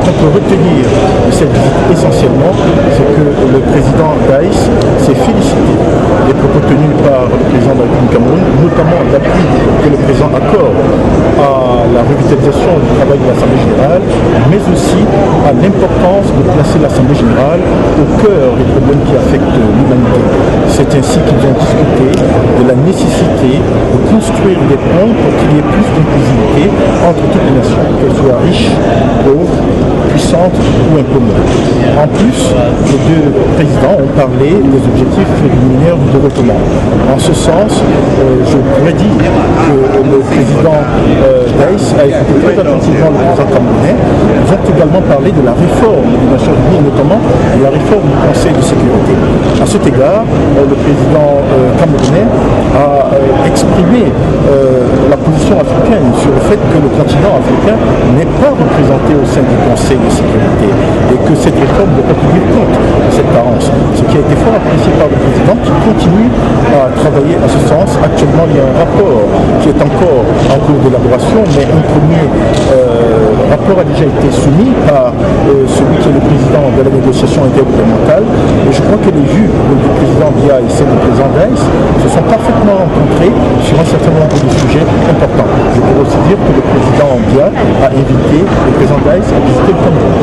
qu'on peut retenir de cette visite essentiellement, c'est que le président Daïs s'est félicité des propos tenus par le président de la République du Cameroun, notamment l'appui que le président accorde à la revitalisation du travail de l'Assemblée générale, mais aussi à l'importance de placer l'Assemblée générale au cœur des problèmes qui affectent l'humanité. C'est ainsi qu'ils ont discuté de la nécessité de construire des ponts pour qu'il y ait plus d'inclusivité entre toutes les nations, qu'elles soient riches, pauvres, puissantes ou improbables. En plus, les deux présidents ont parlé des objectifs préliminaires du développement. En ce sens, je pourrais dire que le président Daïs a écouté très attentivement le président camerounais. Ils ont également parlé de la réforme des Nations Unies, notamment de la réforme du Conseil de sécurité. À cet égard, le président camerounais a exprimé la position africaine sur le fait que le continent africain n'est pas représenté au sein du Conseil de sécurité et que cette réforme doit pas tenir compte de cette carence. Ce qui a été fort apprécié par le président qui continue à travailler à ce sens. Actuellement, il y a un rapport qui est encore en cours d'élaboration, mais un premier rapport a déjà été soumis par celui qui est le président de la négociation intergouvernementale. Et je crois que les vues du président Biya et celles du président Daïs se sont parfaitement rencontrées sur un certain nombre de sujets importants. Je peux aussi dire que le président Biya a invité le président Daïs à visiter le Cameroun.